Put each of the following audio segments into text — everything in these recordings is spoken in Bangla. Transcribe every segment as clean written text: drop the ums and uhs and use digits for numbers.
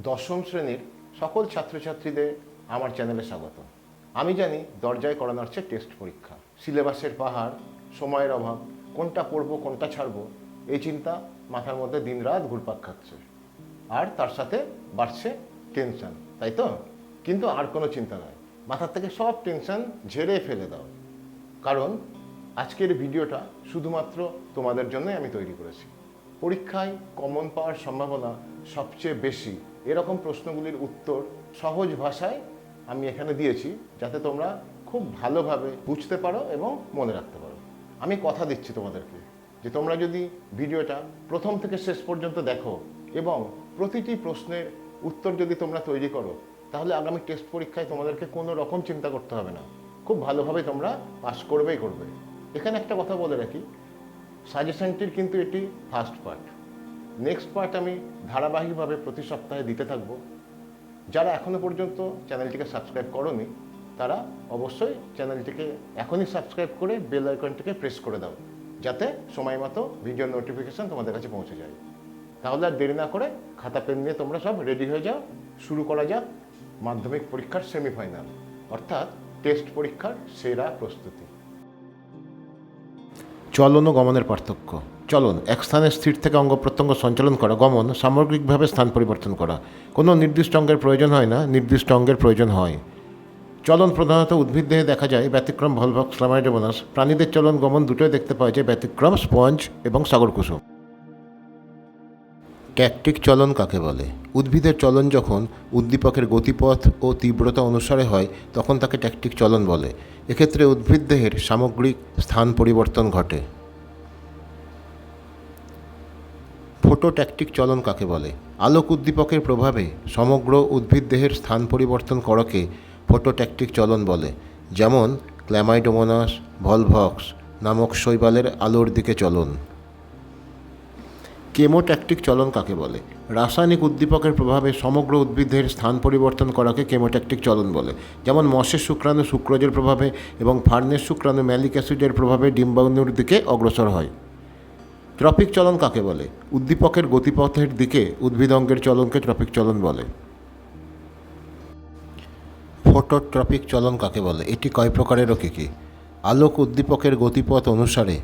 দশম শ্রেণীর সকল ছাত্রছাত্রীদের আমার চ্যানেলে স্বাগত। আমি জানি দরজায় করানো হচ্ছে টেস্ট পরীক্ষা, সিলেবাসের পাহাড়, সময়ের অভাব, কোনটা পড়বো কোনটা ছাড়বো এই চিন্তা মাথার মধ্যে দিনরাত ঘুরপাক খাচ্ছে, আর তার সাথে বাড়ছে টেনশন, তাই তো? কিন্তু আর কোনো চিন্তা নয়, মাথার থেকে সব টেনশন ঝেড়ে ফেলে দাও, কারণ আজকের ভিডিওটা শুধুমাত্র তোমাদের জন্যই আমি তৈরি করেছি। পরীক্ষায় কমন পাওয়ার সম্ভাবনা সবচেয়ে বেশি এরকম প্রশ্নগুলির উত্তর সহজ ভাষায় আমি এখানে দিয়েছি, যাতে তোমরা খুব ভালোভাবে বুঝতে পারো এবং মনে রাখতে পারো। আমি কথা দিচ্ছি তোমাদেরকে যে তোমরা যদি ভিডিওটা প্রথম থেকে শেষ পর্যন্ত দেখো এবং প্রতিটি প্রশ্নের উত্তর যদি তোমরা তৈরি করো, তাহলে আগামী টেস্ট পরীক্ষায় তোমাদেরকে কোনো রকম চিন্তা করতে হবে না, খুব ভালোভাবে তোমরা পাস করবেই করবে। এখানে একটা কথা বলে রাখি, সাজেশনটির কিন্তু এটি ফার্স্ট পার্ট। নেক্সট পার্ট আমি ধারাবাহিকভাবে প্রতি সপ্তাহে দিতে থাকবো। যারা এখনো পর্যন্ত চ্যানেলটিকে সাবস্ক্রাইব করোনি, তারা অবশ্যই চ্যানেলটিকে এখনই সাবস্ক্রাইব করে বেল আইকনটিকে প্রেস করে দাও, যাতে সময় মতো ভিডিওর নোটিফিকেশন তোমাদের কাছে পৌঁছে যায়। তাহলে আর দেরি না করে খাতা পেন নিয়ে তোমরা সব রেডি হয়ে যাও, শুরু করা যাক মাধ্যমিক পরীক্ষার সেমিফাইনাল, অর্থাৎ টেস্ট পরীক্ষার সেরা প্রস্তুতি। চলন ও গমনের পার্থক্য। চলন এক স্থানে স্থির থেকে অঙ্গ প্রত্যঙ্গ সঞ্চালন করা, গমন সামগ্রিকভাবে স্থান পরিবর্তন করা। কোনো নির্দিষ্ট অঙ্গের প্রয়োজন হয় না, নির্দিষ্ট অঙ্গের প্রয়োজন হয়। চলন প্রধানত উদ্ভিদ দেহে দেখা যায়, ব্যতিক্রম ভলভক্স স্লামাইডোমোনাস। প্রাণীদের চলন গমন দুটোই দেখতে পাওয়া যায়, ব্যতিক্রম স্পঞ্জ এবং সাগরকুসুম। ট্যাকটিক চলন কাকে বলে? উদ্ভিদের চলন যখন উদ্দীপকের গতিপথ ও তীব্রতা অনুসারে হয়, তখন তাকে ট্যাকটিক চলন বলে। এক্ষেত্রে উদ্ভিদ দেহের সামগ্রিক স্থান পরিবর্তন ঘটে। ফোটোট্যাকটিক চলন কাকে বলে? আলোক উদ্দীপকের প্রভাবে সমগ্র উদ্ভিদ দেহের স্থান পরিবর্তন করাকে ফোটোট্যাকটিক চলন বলে। যেমন ক্ল্যামাইডোমোনাস ভলভক্স নামক শৈবালের আলোর দিকে চলন। কেমোট্যাকটিক চলন কাকে বলে? রাসায়নিক উদ্দীপকের প্রভাবে সমগ্র উদ্ভিদের স্থান পরিবর্তন করাকে কেমোট্যাকটিক চলন বলে। যেমন মশের শুক্রাণু সুক্রোজের প্রভাবে এবং ফার্নের শুক্রাণু ম্যালিক অ্যাসিডের প্রভাবে ডিম্বাণুর দিকে অগ্রসর হয়। ট্রপিক চলন কাকে বলে? উদ্দীপকের গতিপথের দিকে উদ্ভিদ অঙ্গের চলনকে ট্রপিক চলন বলে। ফোটোট্রপিক চলন কাকে বলে? এটি কয় প্রকারের ও কী কী? আলোক উদ্দীপকের গতিপথ অনুসারে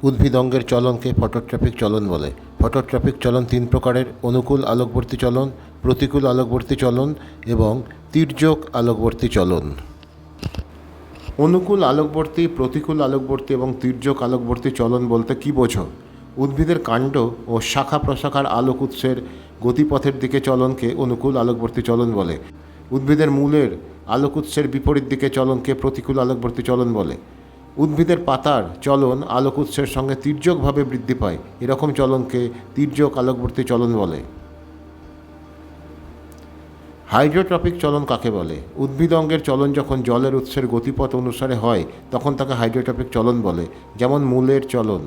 উদ্ভিদ অঙ্গের চলনকে ফটোট্রপিক চলন বলে। ফটোট্রপিক চলন তিন প্রকারের: অনুকূল আলোকবর্তী চলন, প্রতিকূল আলোকবর্তী চলন এবং তির্যক আলোকবর্তী চলন। অনুকূল আলোকবর্তী, প্রতিকূল আলোকবর্তী এবং তির্যক আলোকবর্তী চলন বলতে কী বোঝো? উদ্ভিদের কাণ্ড ও শাখা প্রশাখার আলোক উৎসের গতিপথের দিকে চলনকে অনুকূল আলোকবর্তী চলন বলে। উদ্ভিদের মূলের আলোক উৎসের বিপরীত দিকে চলনকে প্রতিকূল আলোকবর্তী চলন বলে। উদ্ভিদের পাতার চলন আলোক উৎসের সঙ্গে তির্যকভাবে বৃদ্ধি পায়, এরকম চলনকে তির্যক আলোকবর্তী চলন বলে। হাইড্রোট্রপিক চলন কাকে বলে? উদ্ভিদ অঙ্গের চলন যখন জলের উৎসের গতিপথ অনুসারে হয়, তখন তাকে হাইড্রোট্রপিক চলন বলে। যেমন মূলের চলন।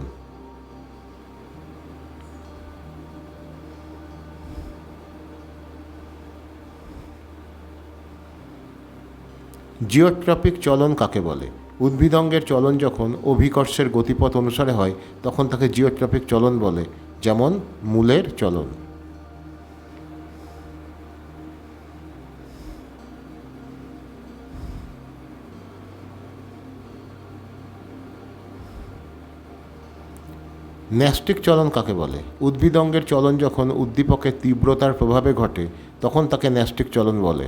জিওট্রপিক চলন কাকে বলে? উদ্ভিদ অঙ্গের চলন যখন অভিকর্ষের গতিপথ অনুসারে হয়, তখন তাকে জিওট্রপিক চলন বলে। যেমন মূলের চলন। ন্যাস্টিক চলন কাকে বলে? উদ্ভিদ অঙ্গের চলন যখন উদ্দীপকের তীব্রতার প্রভাবে ঘটে, তখন তাকে ন্যাস্টিক চলন বলে।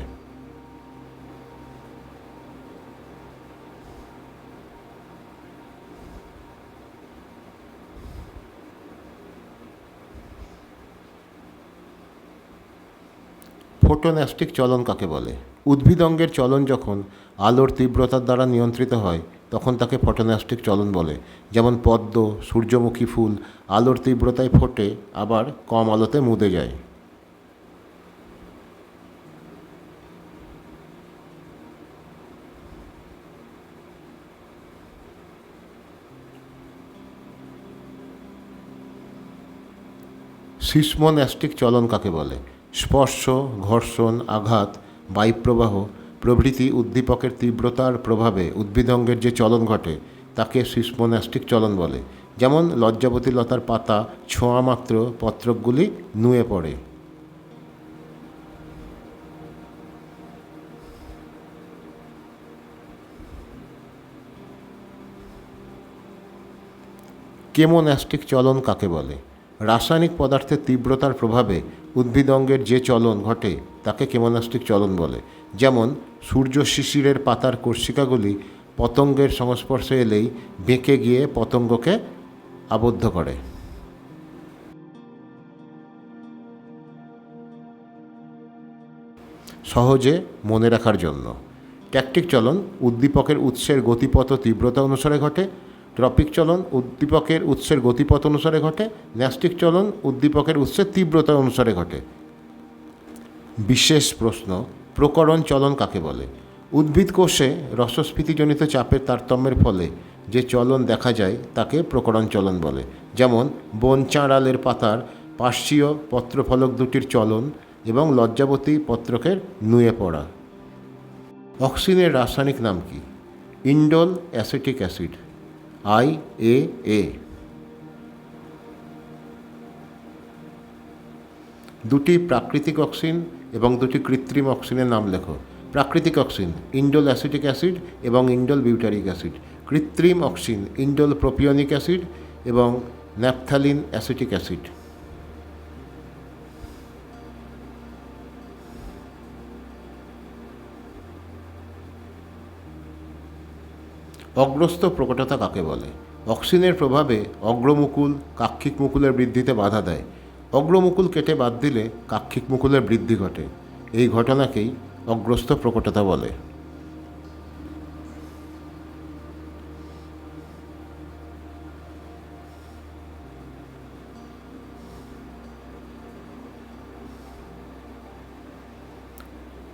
ফোটোন্যাস্টিক চলন কাকে বলে? উদ্ভিদ অঙ্গের চলন যখন আলোর তীব্রতার দ্বারা নিয়ন্ত্রিত হয়, তখন তাকে ফোটোন্যাস্টিক চলন বলে। যেমন পদ্ম, সূর্যমুখী ফুল আলোর তীব্রতায় ফোটে, আবার কম আলোতে মুদে যায়। সিসমোন্যাস্টিক চলন কাকে বলে? স্পর্শ, ঘর্ষণ, আঘাত, বায়ুপ্রবাহ প্রভৃতি উদ্দীপকের তীব্রতার প্রভাবে উদ্ভিদঙ্গের যে চলন ঘটে, তাকে সিসমোন্যাস্টিক চলন বলে। যেমন লজ্জাবতী লতার পাতা ছোঁয়া মাত্র পত্রকগুলি নুয়ে পড়ে। কেমোন্যাস্টিক চলন কাকে বলে? রাসায়নিক পদার্থের তীব্রতার প্রভাবে উদ্ভিদ অঙ্গের যে চলন ঘটে তাকে কেমোন্যাস্টিক চলন বলে। যেমন সূর্য শিশিরের পাতার কর্ষিকাগুলি পতঙ্গের সংস্পর্শে এলেই বেঁকে গিয়ে পতঙ্গকে আবদ্ধ করে। সহজে মনে রাখার জন্য, ট্যাকটিক চলন উদ্দীপকের উৎসের গতিপথ ও তীব্রতা অনুসারে ঘটে। ট্রপিক চলন উদ্দীপকের উৎসের গতিপথ অনুসারে ঘটে। ন্যাস্টিক চলন উদ্দীপকের উৎসের তীব্রতা অনুসারে ঘটে। বিশেষ প্রশ্ন, প্রকরণ চলন কাকে বলে? উদ্ভিদ কোষে রসস্ফীতিজনিত চাপের তারতম্যের ফলে যে চলন দেখা যায় তাকে প্রকরণ চলন বলে। যেমন বন চাঁড়ালের পাতার পার্শ্বীয় পত্রফলক দুটির চলন এবং লজ্জাবতী পত্রকের নুয়ে পড়া। অক্সিনের রাসায়নিক নাম কি? Indole acetic acid, IAA। দুটি প্রাকৃতিক অক্সিন এবং দুটি কৃত্রিম অক্সিনের নাম লেখো। প্রাকৃতিক অক্সিন ইন্ডোল অ্যাসিটিক অ্যাসিড এবং ইন্ডোল বিউটারিক অ্যাসিড। কৃত্রিম অক্সিন ইন্ডোল প্রোপিওনিক অ্যাসিড এবং ন্যাপথ্যালিন অ্যাসিটিক অ্যাসিড। অগ্রস্ত প্রকটতা কাকে বলে? অক্সিনের প্রভাবে অগ্রমুকুল কাক্ষিক মুকুলের বৃদ্ধিতে বাধা দেয়। অগ্রমুকুল কেটে বাদ দিলে কাক্ষিক মুকুলের বৃদ্ধি ঘটে। এই ঘটনাকেই অগ্রস্ত প্রকটতা বলে।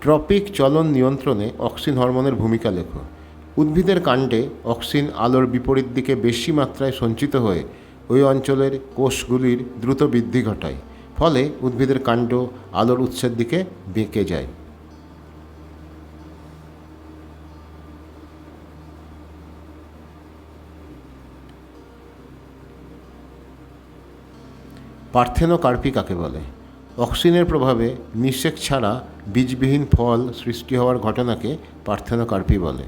ট্রপিক চলন নিয়ন্ত্রণে অক্সিন হরমোনের ভূমিকা লেখো। উদ্ভিদের কাণ্ডে অক্সিন আলোর বিপরীত দিকে বেশি মাত্রায় সঞ্চিত হয়ে ওই অঞ্চলের কোষগুলির দ্রুত বৃদ্ধি ঘটায়। ফলে উদ্ভিদের কাণ্ড আলোর উৎসের দিকে বেঁকে যায়। পার্থেনোকার্পি কাকে বলে? অক্সিনের প্রভাবে নিষেক ছাড়া বীজবিহীন ফল সৃষ্টি হওয়ার ঘটনাকে পার্থেনোকার্পি বলে।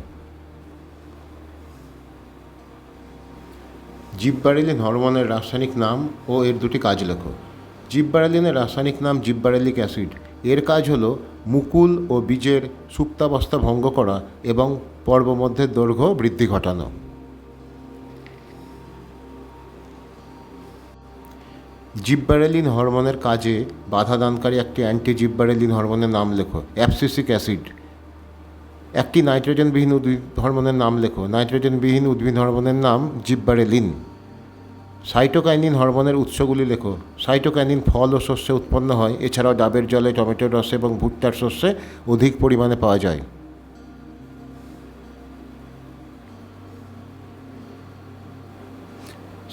জিববারেলিন হরমোনের রাসায়নিক নাম ও এর দুটি কাজ লেখো। জিববারেলিনের রাসায়নিক নাম জিববারেলিক অ্যাসিড। এর কাজ হলো মুকুল ও বীজের সুপ্তাবস্থা ভঙ্গ করা এবং পর্বমধ্যের দৈর্ঘ্য বৃদ্ধি ঘটানো। জিববারেলিন হরমোনের কাজে বাধা দানকারী একটি অ্যান্টি জিববারেলিন হরমোনের নাম লেখো। Abscisic acid. একটি নাইট্রোজেনবিহীন উদ্ভিদ হরমোনের নাম লেখো। নাইট্রোজেনবিহীন উদ্ভিদ হরমোনের নাম জিববারেলিন। সাইটোকাইনিন হরমোনের উৎসগুলি লেখো। সাইটোকাইনিন ফল ও শস্যে উৎপন্ন হয়। এছাড়াও ডাবের জলে, টমেটোর রসে এবং ভুট্টার শস্যে অধিক পরিমাণে পাওয়া যায়।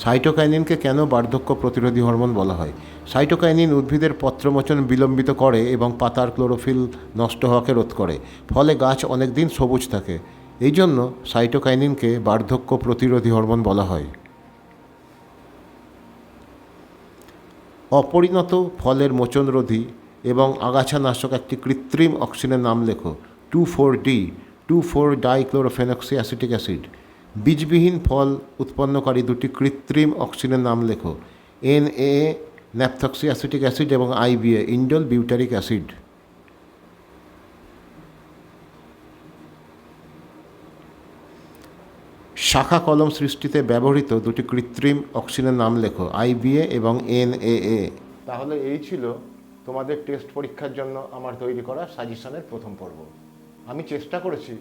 সাইটোকাইনিনকে কেন বার্ধক্য প্রতিরোধী হরমোন বলা হয়? সাইটোকাইনিন উদ্ভিদের পত্রমোচন বিলম্বিত করে এবং পাতার ক্লোরোফিল নষ্ট হওয়াকে রোধ করে। ফলে গাছ অনেক দিন সবুজ থাকে। এই জন্য সাইটোকাইনিনকে বার্ধক্য প্রতিরোধী হরমোন বলা হয়। অপরিণত ফলের মোচনরোধী এবং আগাছানাশক একটি কৃত্রিম অক্সিনের নাম লেখো। 2,4-D 2,4-ডাইক্লোরোফেনক্সি acetic acid. বীজবিহীন ফল উৎপন্নকারী দুটি কৃত্রিম অক্সিনের নাম লেখো। NAA ন্যাপথক্সি অ্যাসিটিক অ্যাসিড এবং IBA ইন্ডোল বিউটারিক অ্যাসিড। শাখা কলম সৃষ্টিতে ব্যবহৃত দুটি কৃত্রিম অক্সিনের নাম লেখো। IBA এবং NAA। তাহলে এই ছিল তোমাদের টেস্ট পরীক্ষার জন্য আমার তৈরি করা সাজেশনের প্রথম পর্ব। আমি চেষ্টা করেছি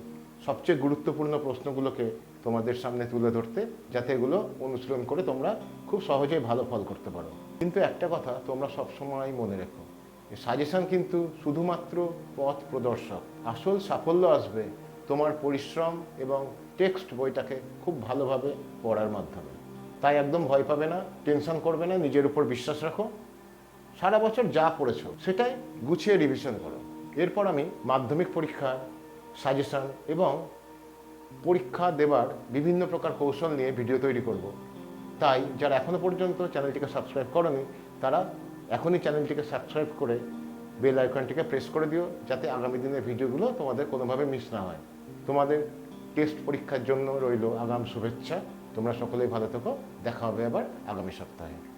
সবচেয়ে গুরুত্বপূর্ণ প্রশ্নগুলোকে তোমাদের সামনে তুলে ধরতে, যাতে এগুলো অনুশীলন করে তোমরা খুব সহজেই ভালো ফল করতে পারো। কিন্তু একটা কথা তোমরা সবসময় মনে রেখো, এই সাজেশন কিন্তু শুধুমাত্র পথ প্রদর্শক। আসল সাফল্য আসবে তোমার পরিশ্রম এবং টেক্সট বইটাকে খুব ভালোভাবে পড়ার মাধ্যমে। তাই একদম ভয় পাবে না, টেনশন করবে না, নিজের উপর বিশ্বাস রাখো। সারা বছর যা পড়েছো সেটাই গুছিয়ে রিভিশন করো। এরপর আমি মাধ্যমিক পরীক্ষার সাজেশন এবং পরীক্ষা দেবার বিভিন্ন প্রকার কৌশল নিয়ে ভিডিও তৈরি করব। তাই যারা এখনও পর্যন্ত চ্যানেলটিকে সাবস্ক্রাইব করোনি তারা এখনই চ্যানেলটিকে সাবস্ক্রাইব করে বেল আইকনটিকে প্রেস করে দিও, যাতে আগামী দিনের ভিডিওগুলো তোমাদের কোনোভাবে মিস না হয়। তোমাদের টেস্ট পরীক্ষার জন্য রইল আগাম শুভেচ্ছা। তোমরা সকলেই ভালো থেকো, দেখা হবে আবার আগামী সপ্তাহে।